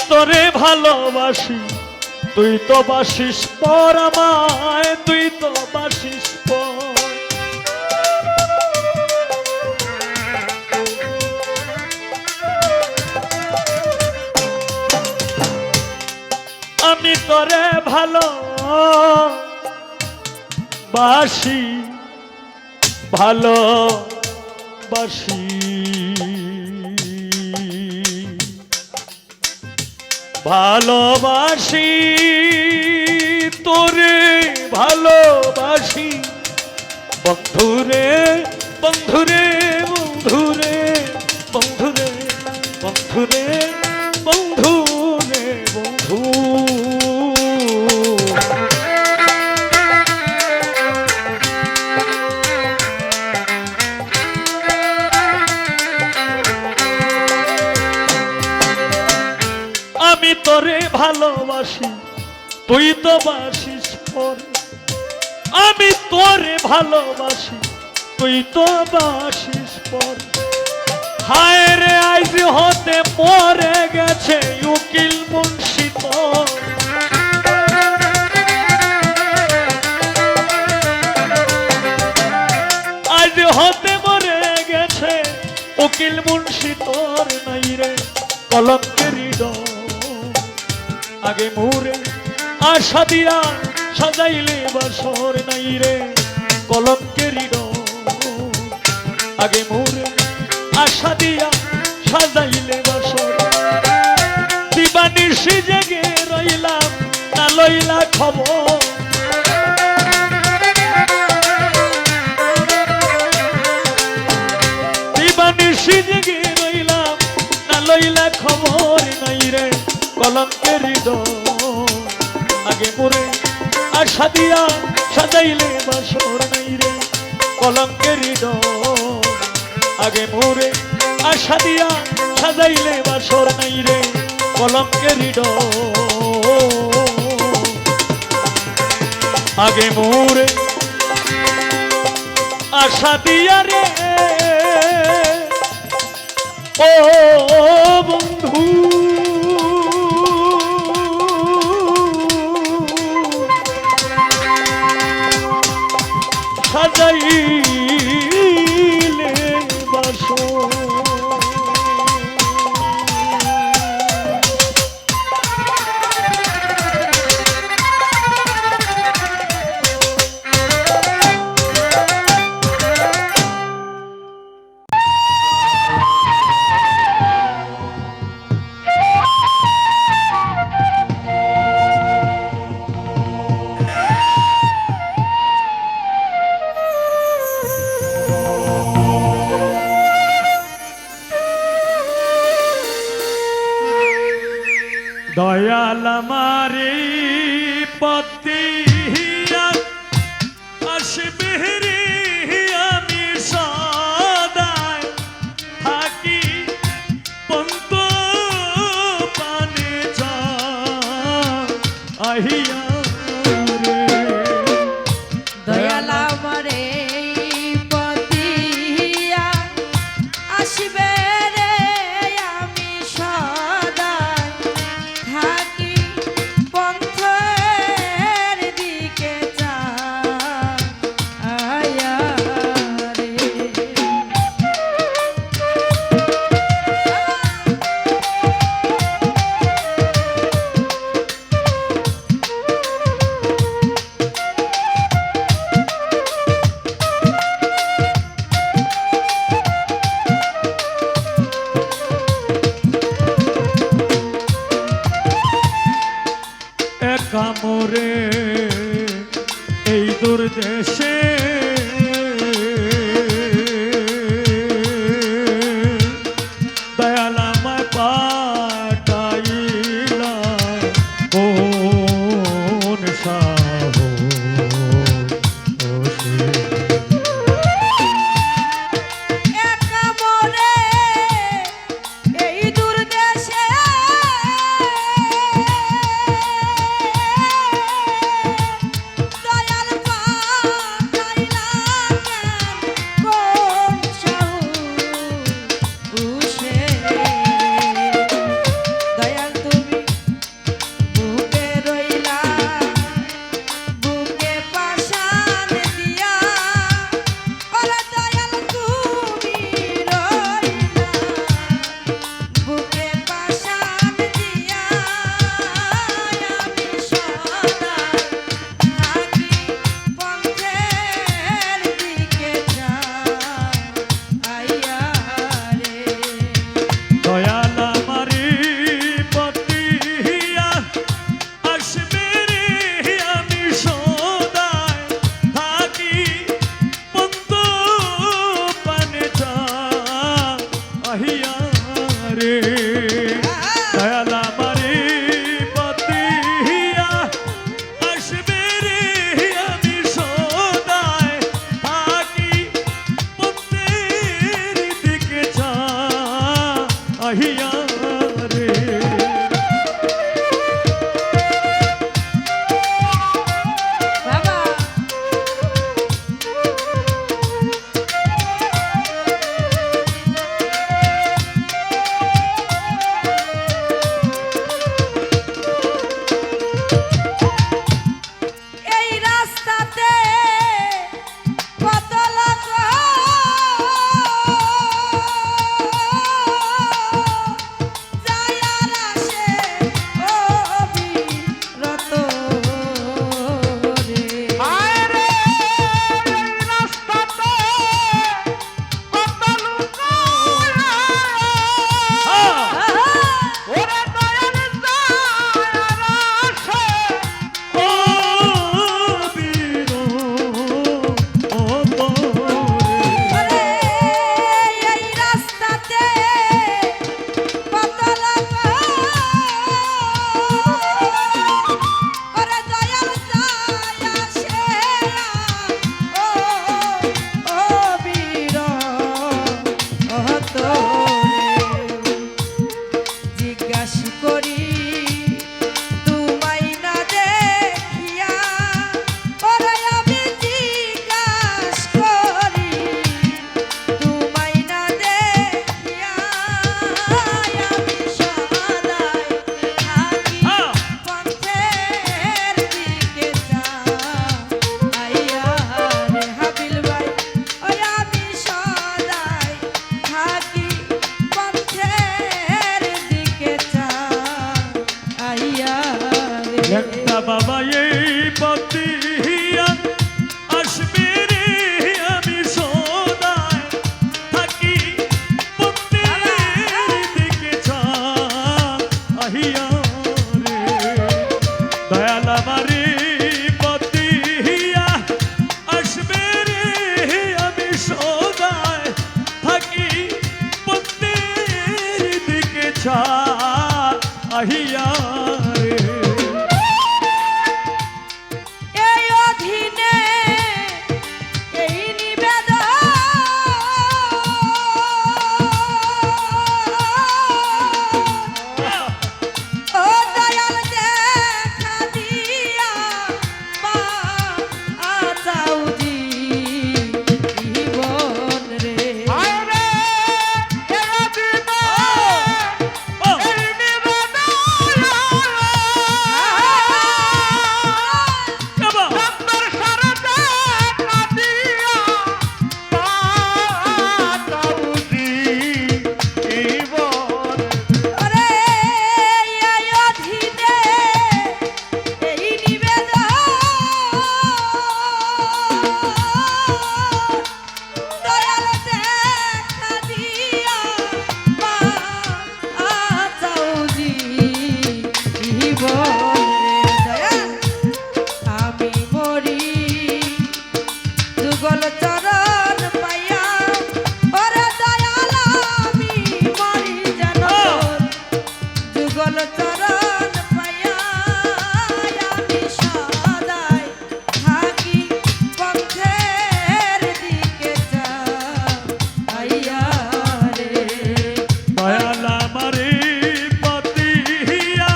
তোরে ভালোবাসি তুই তো বাসিস পর আমায় তুই তো বাসিস পর আমি তোরে ভালোবাসি ভালোবাসি ভালোবাসি তোরে ভালোবাসি বন্ধুরে বন্ধুরে বন্ধুরে বন্ধুরে বন্ধুরে বন্ধুরে বন্ধু আমি তোরে ভালোবাসি তুই তো বাসিস পর আমি তোরে ভালোবাসি তুই তো বাসিস পর হায় রে আজ হতে মরে গেছে উকিল মুন্সি তোর আজ হতে মরে গেছে উকিল মুন্সি তোর নাই রে কলঙ্কের আগে মোরে আশা দিয়া সাজাইলে বাসর নাই রে কলঙ্কের আগে মোরে আশা দিয়া সাজাইলে বাসর দিবানিশি জেগে রইলাম না লইলা খবর দিবানিশি জেগে রইলাম না লইলা খবর নাই রে কলঙ্কের হৃদয় আগে মোরে আশা দিয়া সাজাইলে বাসর নাই রে কলঙ্কের হৃদয় আগে মোরে আশা দিয়া সাজাইলে বাসর নাই রে কলঙ্কের হৃদয় আগে মোরে আশা দিয়া রে ও বন্ধু সাজাইলে বাসর দয়াল আমারে পতিয়া আসবে রে আমি সদায় থাকি পন্ত পানে যা আহিয়া রে দয়াল আমারে পতিয়া আসবে রে আমি সদাই থাকি পন্থের দিকে আয়া রে একা মোরে এই দুর্দেশে দয়াল আমায় পাঠাইলা কোন সাহসে একা মোরে এই দুর্দেশে দয়াল পাঠাইলা কোন সাহসে দয়াল তুমি বুকে রইলা বুকে পাশান দিয়া ওরে দয়াল তুমি রইলা বুকে পাশান দিয়া আমি সদা থাকি পন্থের দিকে আইয়া রে দয়াল আমারে পতিয়া আসবে রে আমি সদায় থাকি পন্ত পানে যা আহিয়া রে দয়াল আমারে পতিয়া আসবে রে আমি সদায় থাকি পন্থের দিকে যা আহিয়া রে বাবা এই রাস্তাতে কত লোক যায় আর জিজ্ঞাস করি তোমায় না দেখিয়া ওরে আমি জিজ্ঞাস করি তোমায় না দেখিয়া আমি সদাই থাকি পথের দিকে আইয়া রে হাবিল ভাই ওই আমি সদাই থাকি পথের দিকে আইয়া রে একটা বাবা এই পথিয়া আসবে রে আমি সদাই থাকি পথের দিকে আহিয়া রে দয়াল আমারে পথিয়া আসবে রে আমি সদাই থাকি পথের দিকে আহিয়া রে এই অধীনে এই নিবেদন ও দয়াল দেখা দিয়া মা আতাউজি জীবন রে আরে এরা দিনা এই নিবেদন সুন্দর সারতে কাটিয়া পাতাউজি জীবন ওরে এই অধীনে এই নিবেদন দয়াল দেখা দিয়া মা আতাউজি জীবন রে দয়াল আমি মরি যুগল চরণ পাইয়া ওরে দয়াল আমি মরি যেন যুগল চরণ পাইয়া আমি সদাই থাকি পথের দিকে আইয়া রে দয়াল আমারে পথিয়া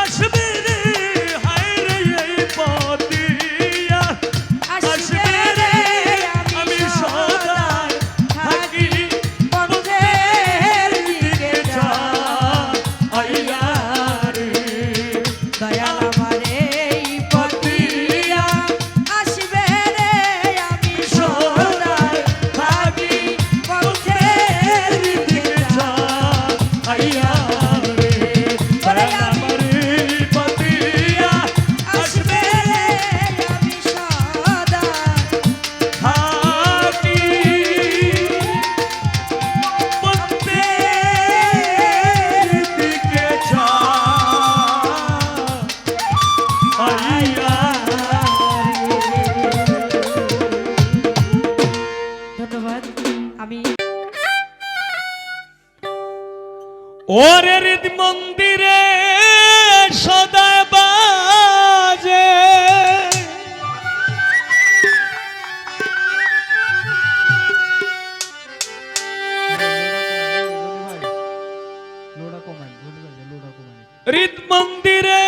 আসবে রে হায় রে এই পথিয়া আসবে রে আমি সদাই থাকি পথের দিকে আইয়া রে দয়াল আমারে পথিয়া আসবে রে আমি সদাই থাকি পথের দিকে আইয়া রে দয়াল আমারে পথিয়া আসবে রে আমি সদাই থাকি পথের দিকে আইয়া ধন্যবাদ আমি ওরে হৃদ মন্দিরে সদায় বাজে হৃদ মন্দিরে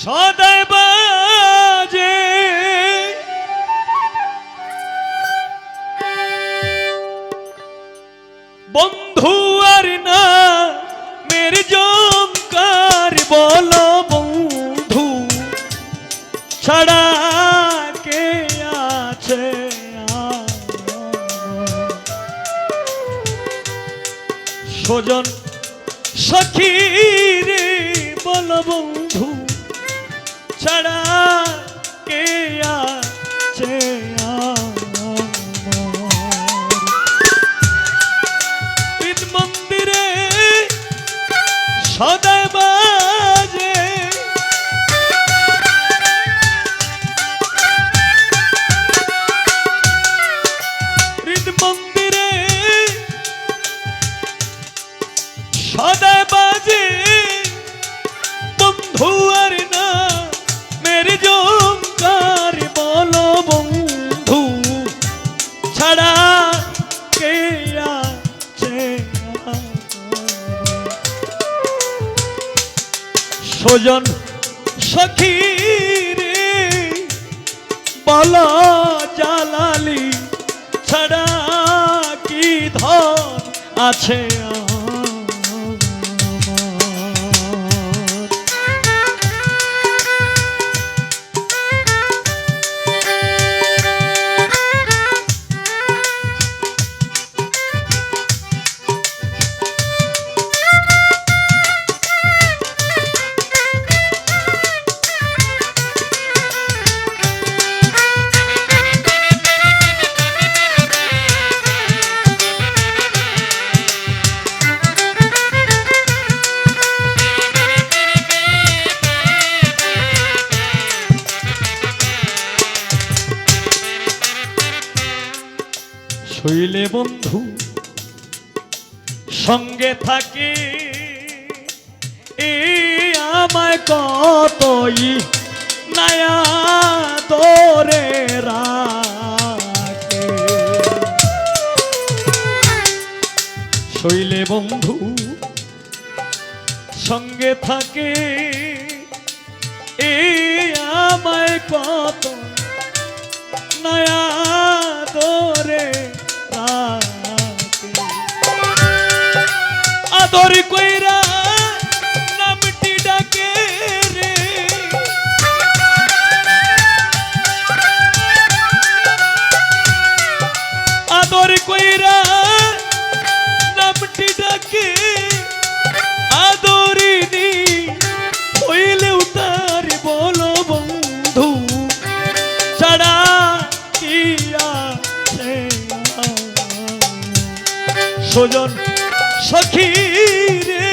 সদায় বাজে বন্ধু আর না মেরে জমকার বলো বন্ধু ছাড়া কে আছে স্বজন সখী রে বলো বন্ধু ছাড়া কে আছে ঈদ মন্দিরে সদায় বাজে ঈদ মন্দিরে সদায় বাজে বন্ধু আর না মেরে জমকার বলো বন্ধু ছাড়া কে আছে স্বজন সখী রে বলো জালালি ছাড়া কি ধন আছে আমার? শৈলে বন্ধু সঙ্গে থাকে আমায় কতই নায়া দরে রাখে। শৈলে বন্ধু সঙ্গে থাকে আমায় কত নয়া দরে রাখে। আদর কইরা নামটি ডাকে রে, আদর কইরা নামটি ডাকে, আদরিনি হইলেও তার বলো বন্ধু ছাড়া কি আছে? স্বজন সখী রে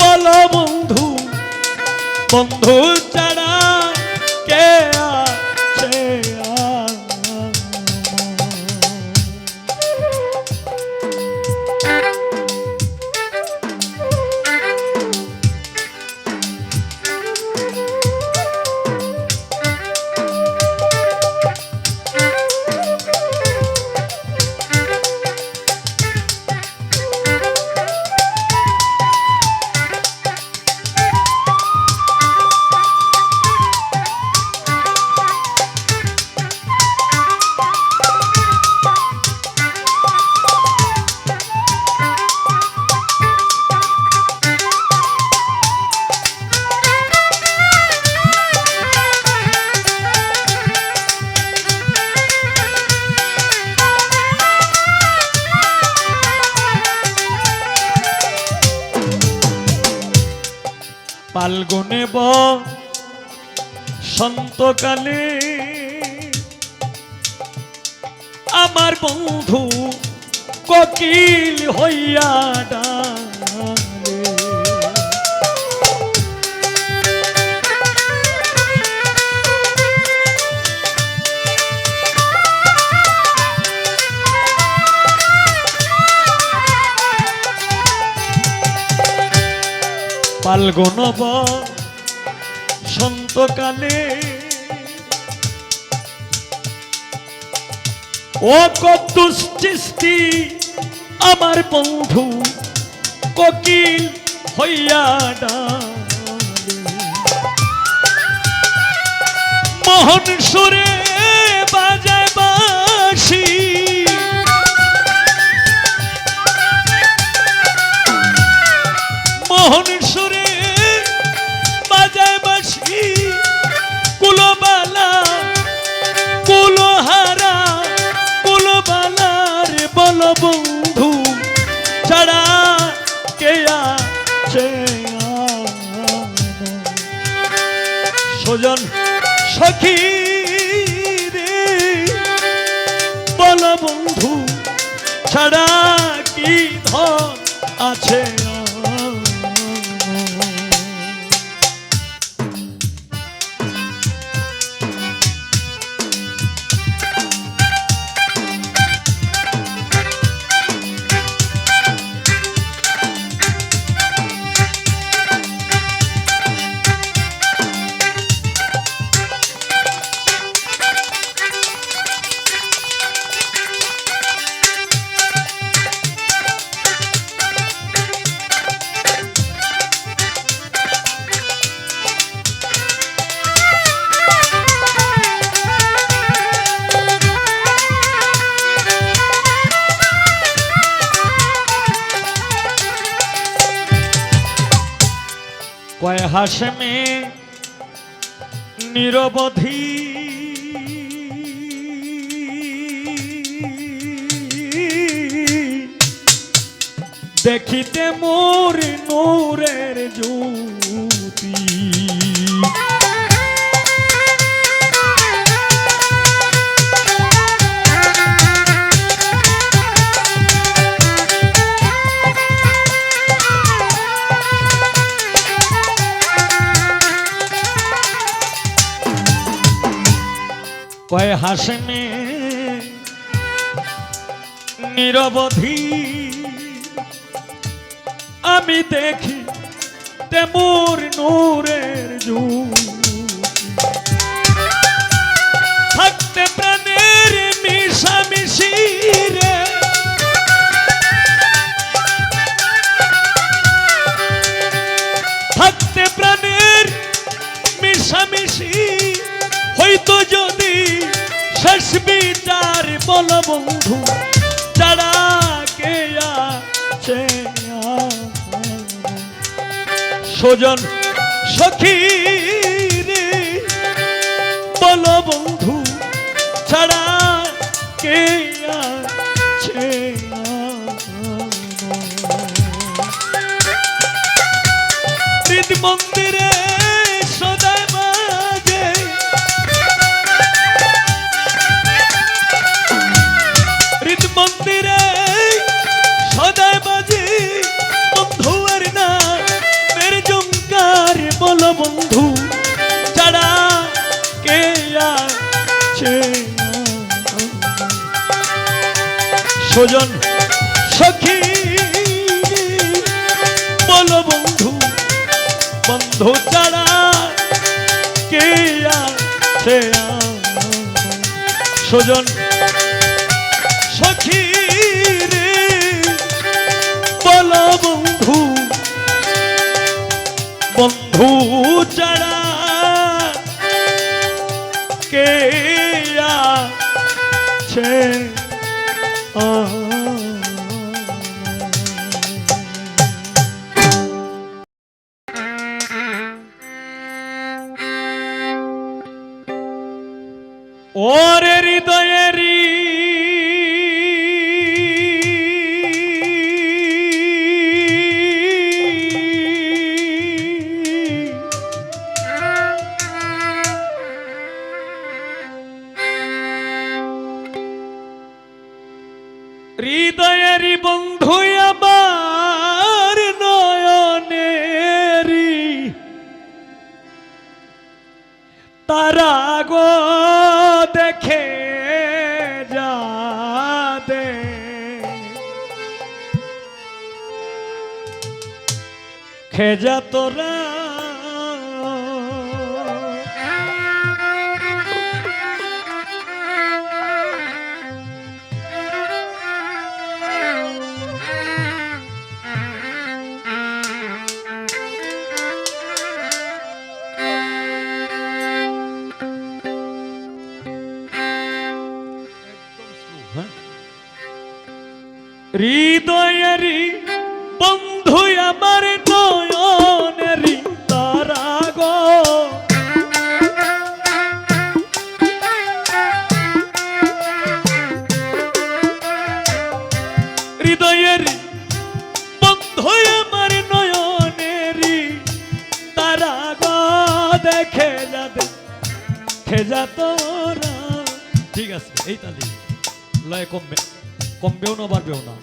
বলো বন্ধু, বন্ধু ছাড়া কে আছে? ফাল্গুনে বসন্তকালে আমার বন্ধু কোকিল হইয়া ডালে। ফাল্গুন বসন্তকালে ও কদ্দুস চিস্তি আমার বন্ধু কোকিল হইয়া ডালে। মোহন সুরে বাজায় বাঁশি, মোহন সুরে বাজায় বাঁশি, কুলবালা কুলহারা কুলবালার বল বন্ধু ছাড়া কে আছে? স্বজন সখী রে বল বন্ধু ছাড়া কি ধন আছে? কয় হাসেমে নিরবধি দেখিতে মোর নূরের জ্যোতি কয় হাসেমে নিরবধি আমি দেখি তেমুর নূরের জ্যোতি থাকতে প্রাণের মিশামিশি রে থাকতে প্রাণের মিশামিশি হয়তো যদি শেষ বিচার বল বন্ধু যারা কে আছে স্বজন সখী রে বল বন্ধু ছাড়া কে আছে হৃদ মন্দিরে সদাই বাজে হৃদ মন্দিরে সদাই বাজে বন্ধুর না মের জঙ্কার বল বন্ধু যারা কে আছে স্বজন সখী বল বন্ধু বন্ধু ছাড়া কে আছে স্বজন সখী রে বল বন্ধু বন্ধু ছাড়া কে আছে ওরে হৃদয়েরি হৃদয়েরি বন্ধু আমার নয়নেরি তারা গো দেখে যা দে খেজা তোরা হৃদয়েরি বন্ধু আমার নয়নেরি তারা গো হৃদয়েরি বন্ধু আমার নয়নেরি তারা গো দেখে যাবে খেজা তোরা ঠিক আছে এই তালি লয় কমবে কমবেও না বাড়বেও না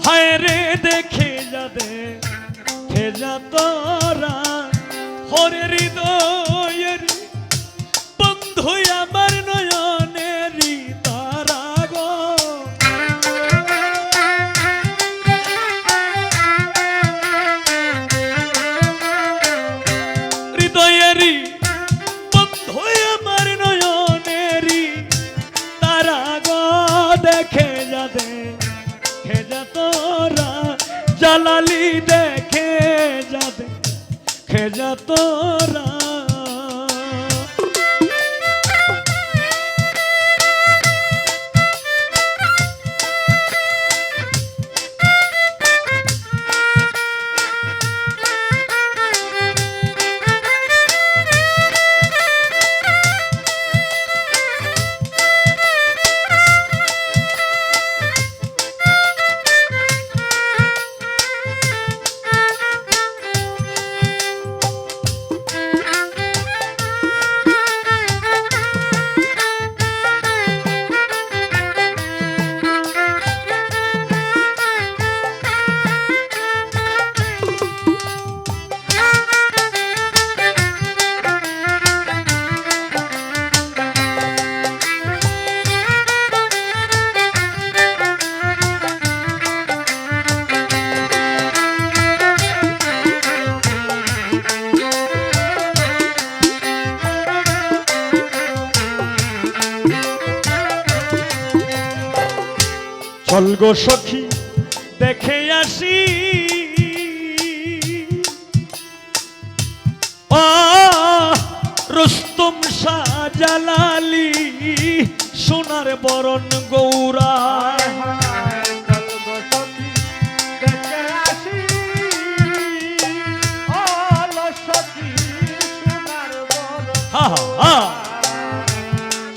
হায় রে দেখে যাবে খেজা তোরা হরে হৃদয়ের বন্ধু আমার নয়নেরি তারা গো হৃদয়েরি বন্ধু আমার নয়নেরি তারা গো দেখে যাবে খেজা তোরা জালালি দেখে যাবে খেজা তোরা চল গো সখী দেখে আসি ও রুস্তম শাহ জালালি সোনার বরণ গৌরা হা হা হা।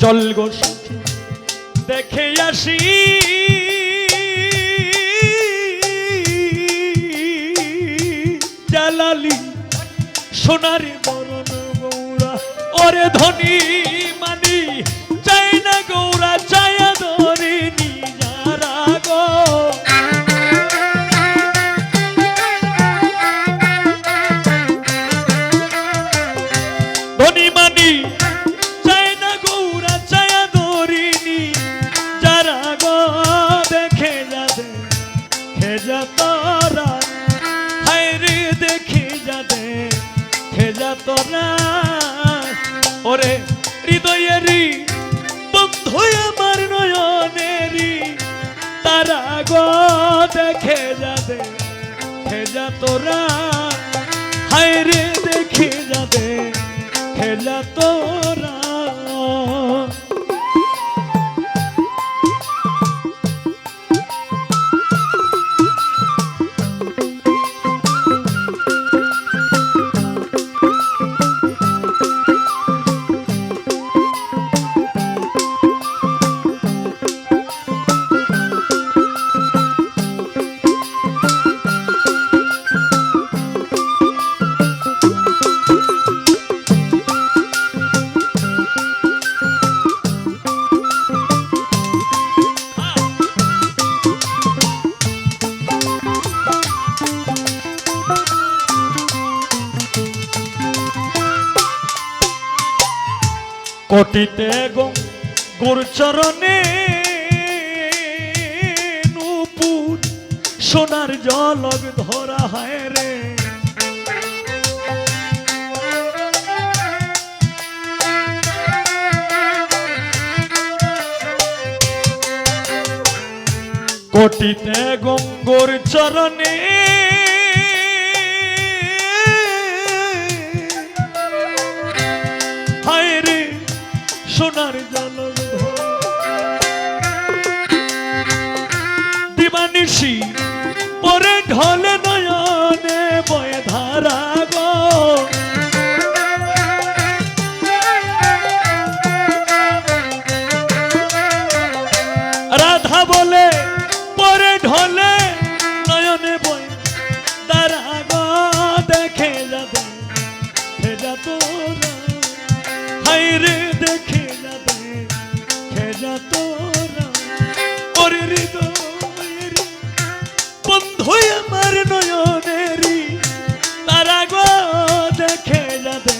চল গো সখী দেখে আসি জালালি সোনার বরণ গৌরা ওরে ধনী মানি চাই না গৌরা চায়া ধরে যারা গো ধনী মানি চাই না গৌরা চায়া ধরিনি যারা গো দেখে যাবে খেজা তোরা হায়রে দেখে যাবে খেজা তোরা ওরে হৃদয়েরই বন্ধু আমার নয়নেরই তারা গো দেখে যাবে খেজা তোরা হায়রে দেখে যাবে খেজা তোরা কোটিতে গঙ্গুর চরণে নূপুর সোনার জলগ ধরা হয় রে কোটিতে গঙ্গুর চরণে হায় রে সোনার জলগ দিবানিশি পরে ঢলে নয়নে বয়ে ধারা গো রাধা বলে পরে ঢলে নয়নে বয়ে ধারা গো দেখে যাবে খেজা তোরা হায়রে দেখে যাবে খেজা তোরা ওরে হৃদয়ের বন্ধু আমার নয়নেরই তারা গো দেখে যাবে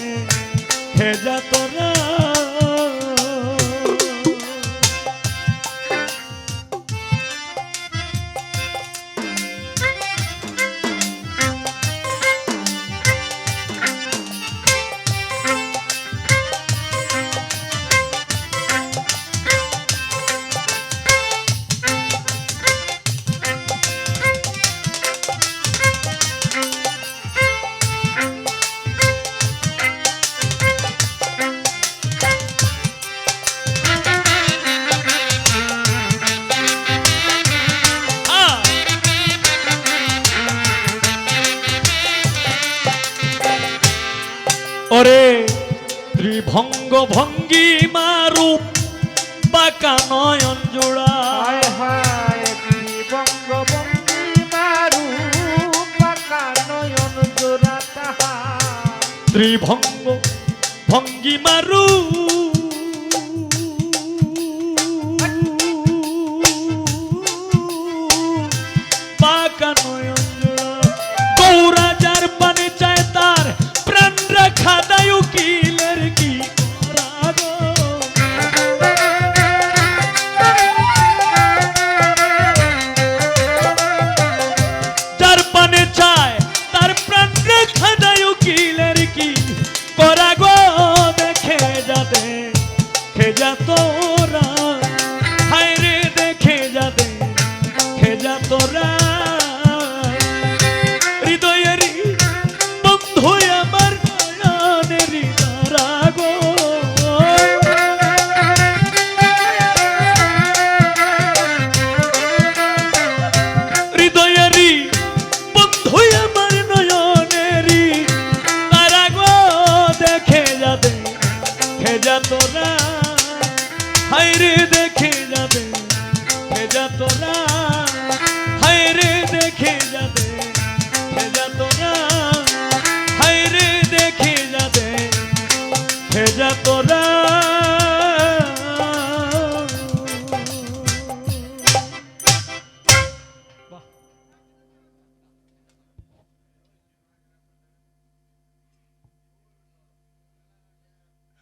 খেজা তোরা ওরে ত্রিভঙ্গ ভঙ্গি মারূপ বাঁকা নয়ন জোড়া ত্রিভঙ্গ ভঙ্গি মারূপ